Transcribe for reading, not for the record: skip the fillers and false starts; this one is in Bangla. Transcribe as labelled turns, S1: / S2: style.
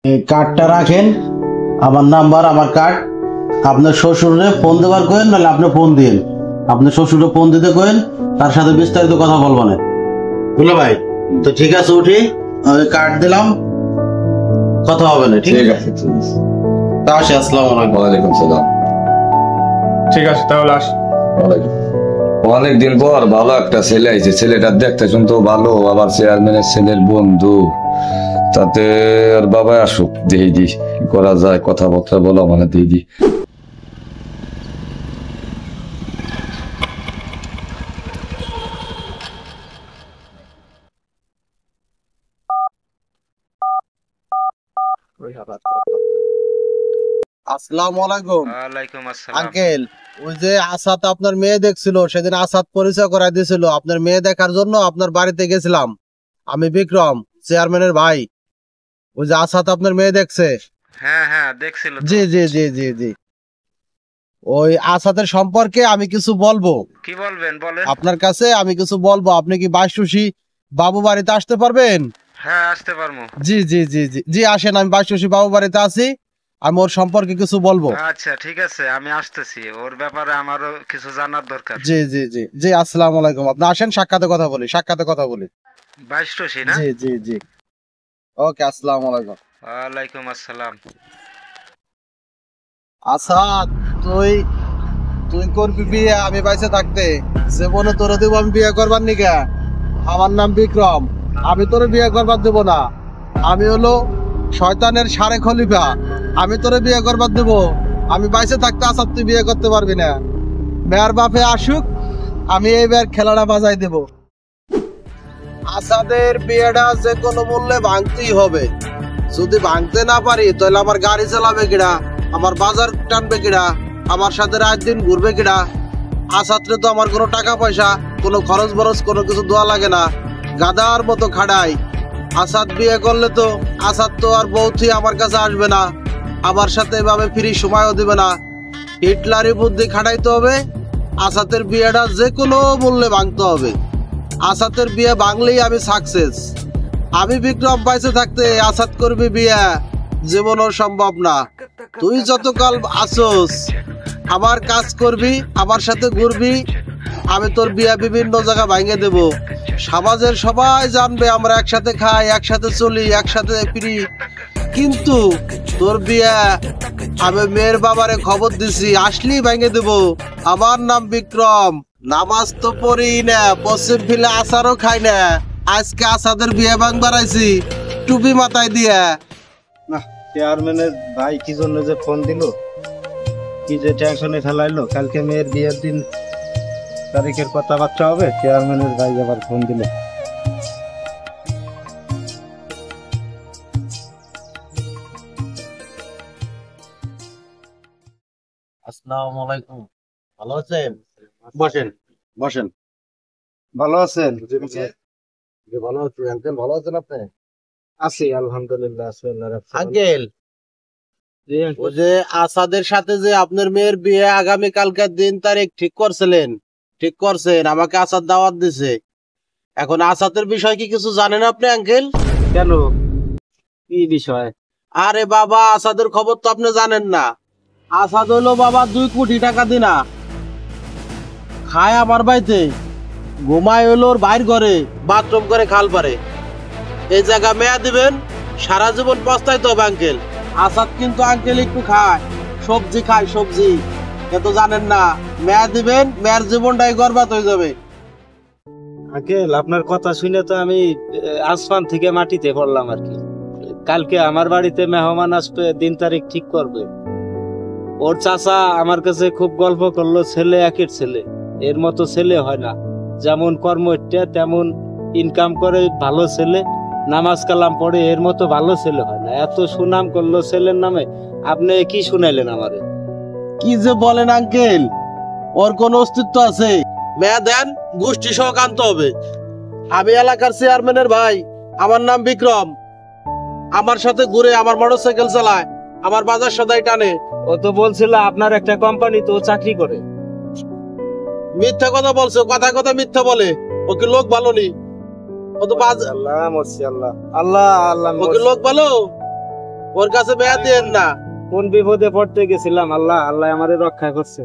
S1: এই কার্ডটা রাখেন, আমার নাম্বার, আমার কার্ড। আপনার শ্বশুরে ফোন দেওয়ার করেন, নাহলে আপনি ফোন দিন। আপনার শ্বশুরে ফোন দিতে করেন, তার সাথে বিস্তারিত কথা বলবো না। বুঝলো ভাই? তো ঠিক আছে, উঠি। কার্ড দিলাম, কথা হবে না। ঠিক আছে, তা আসি। আসসালামু আলাইকুম।
S2: ওয়ালাইকুম সালাম।
S3: ঠিক আছে, তাহলে আসি।
S2: অনেকদিন পর ভালো একটা ছেলে আইছে, ছেলেটা দেখতে শুনতো ভালো, আবার চেয়ারম্যানের ছেলের বন্ধু। তাতে আর বাবা আসুক, দেখি দি কি করা যায়, কথাবার্তা বলা মানে দিয়ে দি।
S1: আসসালামু আলাইকুম।
S3: ওয়ালাইকুম আসসালাম।
S1: আঙ্কেল, ওই যে আসাদ আপনার মেয়ে দেখছিল, সেদিন আসাদ পরিচয় করাই দিয়েছিল। আপনার মেয়ে দেখার জন্য আপনার বাড়িতে গেছিলাম। আমি বিক্রম, চেয়ারম্যানের ভাই। ওই যে আসাদ আপনার মেয়ে দেখছে।
S3: হ্যাঁ হ্যাঁ, দেখছিল তো।
S1: জি জি জি জি জি। ওই আসাদের সম্পর্কে আমি কিছু বলবো।
S3: কি বলবেন, বলেন।
S1: আপনার কাছে আমি কিছু বলবো। আপনি কি বাইশুষি বাবু বাড়িতে আসতে পারবেন?
S3: হ্যাঁ, আসতে পারবো।
S1: জি জি জি জি জি, আসেন। আমি বাইশুষি বাবু বাড়িতে আছি, আমি ওর সম্পর্কে কিছু বলবো।
S3: আচ্ছা, ঠিক আছে, আমি আসতেছি। ওর ব্যাপারে আমারও কিছু জানার দরকার।
S1: জি জি জি জি, আসসালামু আলাইকুম। আপনি আসেন, সাক্ষাতে কথা বলি, সাক্ষাতে কথা বলি।
S3: 22 না?
S1: জি জি জি। ওকে, আসসালামু আলাইকুম।
S3: ওয়ালাইকুম আসসালাম।
S1: আসাদ, তুই তুই করবি বিয়ে আমি বাইসে থাকতে? জীবনে তোরে দেবো আমি বিয়ে করবার নিকা? আমার নাম বিক্রম, আমি তোরে বিয়ে করবার দেব না। আমি হলো শয়তানের সারে খলিফা, আমি তোরে বিয়ে করবার দেব? আমি বাইসে থাকতে আসাদ তুই বিয়ে করতে পারবি না। মেয়ের বাপে আসুক, আমি এইবার খেলাটা বাজাই দেব। আসাদের বিয়েটা যে কোনো মূল্যে ভাঙতেই হবে। যদি ভাঙতে না পারি তাহলে আমার গাড়ি চালাবে কিনা, আমার বাজার টানবে কিনা, আমার সাথে রাত দিন ঘুরবে কিনা? আসাদরে তো আমার কোনো টাকা পয়সা, কোনো খরচ বরচ কোনো কিছু দেওয়া লাগে না, গাদার মতো খাড়াই। আসাদ বিয়ে করলে তো আসাদ তো আর বউথি আমার কাছে আসবে না, আমার সাথে এভাবে ফ্রি সময়ও দিবে না। হিটলারি বুদ্ধি খাটাইতে হবে। আসাদের বিয়েটা যে কোনো মূল্যে ভাঙতে হবে। আসাদের বিয়ে ভাঙলেই আমি সাকসেস। আমি বিক্রম বাইসে থাকতে আসাদ করবি বিয়ে জীবনও সম্ভব না। তুই যতকাল আসোস আমার কাজ করবি, আমার সাথে ঘুরবি, আমি তোর বিয়ে বিভিন্ন জায়গা ভাঙে দেব। সমাজের সবাই জানবে আমরা একসাথে খাই, একসাথে চলি, একসাথে ফিরি। কিন্তু তোর বিয়ে আমি মেয়ের বাবারে খবর দিছি, আসলেই ভেঙে দেব। আমার নাম বিক্রম, নামাজ তো পড়ি না, পশ্চিম ফিলে আচারও খাই না। আজকে আসাদের বিয়ে ভাঙবার আইছি টুপি মাথায় দিয়া।
S4: না, চেয়ারম্যানের ভাই কি জন্য যে ফোন দিল, কি যে টেনশনে ফেলাইলো। কালকে মেয়ের বিয়ের দিন তারিখের কথাবার্তা হবে, চেয়ারম্যানের ভাই আবার ফোন দিল।
S1: আসসালামু আলাইকুম। ভালো আছেন? বসেন বসেন।
S4: ভালো আছেন?
S1: ভালো আছি আঙ্কেল, ভালো আছেন আপনি?
S4: আছি আলহামদুলিল্লাহ, আছি আল্লাহর রহমতে।
S1: আঙ্কেল,
S4: জি আঙ্কেল।
S1: ওই যে আসাদের সাথে যে আপনার মেয়ের বিয়ে আগামী কালকের দিন তারিখ ঠিক করছিলেন, ঠিক করছেন, আমাকে আসাদ দাওয়াত দিছে। এখন আসাদের বিষয় কি কিছু জানেন আপনি আঙ্কেল?
S4: কেন, কি বিষয়?
S1: আরে বাবা, আসাদের খবর তো আপনি জানেন না। আসাদ হইলো বাবা 2 কোটি টাকা দিনা, খায় আমার বাড়িতে, ঘুমায় হইলো ওর বাইর ঘরে, বাথরুম করে খাল পারে। এই জায়গা মেয়া দিবেন, সারা জীবন পস্তাইতে হবে আঙ্কেল। আসাদ কিন্তু আঙ্কেল একটু খায়, সবজি খায়, সবজি। এ তো জানেন না, মেয়া দিবেন, মেয়ের জীবনটাই বরবাদ হয়ে যাবে।
S4: আঙ্কেল, আপনার কথা শুনে তো আমি আসমান থেকে মাটিতে পড়লাম আর কি। কালকে আমার বাড়িতে মেহমান আসবে, দিন তারিখ ঠিক করবে। ওর চাচা আমার কাছে খুব গল্প করলো, ছেলে একের ছেলে, এর মতো ছেলে হয় না। যেমন কর্মটা তেমন ইনকাম করে, ভালো ছেলে, নামাজ কালাম পড়ে, এর মতো ভালো ছেলে হয় না। এত সুনাম করলো ছেলের নামে, আপনি কি শুনাইলেন আমারে?
S1: কি যে বলেন আঙ্কেল, ওর কোন অস্তিত্ব আছে? মেয়া দেন, গোষ্ঠী সহ আনতে হবে। আমি এলাকার চেয়ারম্যানের ভাই, আমার নাম বিক্রম। আমার সাথে ঘুরে, আমার মোটরসাইকেল চালায়, আমার বাজার সদাই টানে।
S4: ও তো বলছিল আপনার একটা কোম্পানি তো চাকরি করে।
S1: মিথ্যা কথা বলছে, কথা কথা মিথ্যা বলে। ও কি লোক ভালো নি? ও তো
S4: আল্লাহ মরছি, আল্লাহ আল্লাহ আল্লাহ
S1: ও কি লোক ভালো? ওর কাছে মেয়া দিয়েন না।
S4: কোন বিপদে পড়তে গেছিলাম, আল্লাহ আল্লাহ আমারে রক্ষা করছে।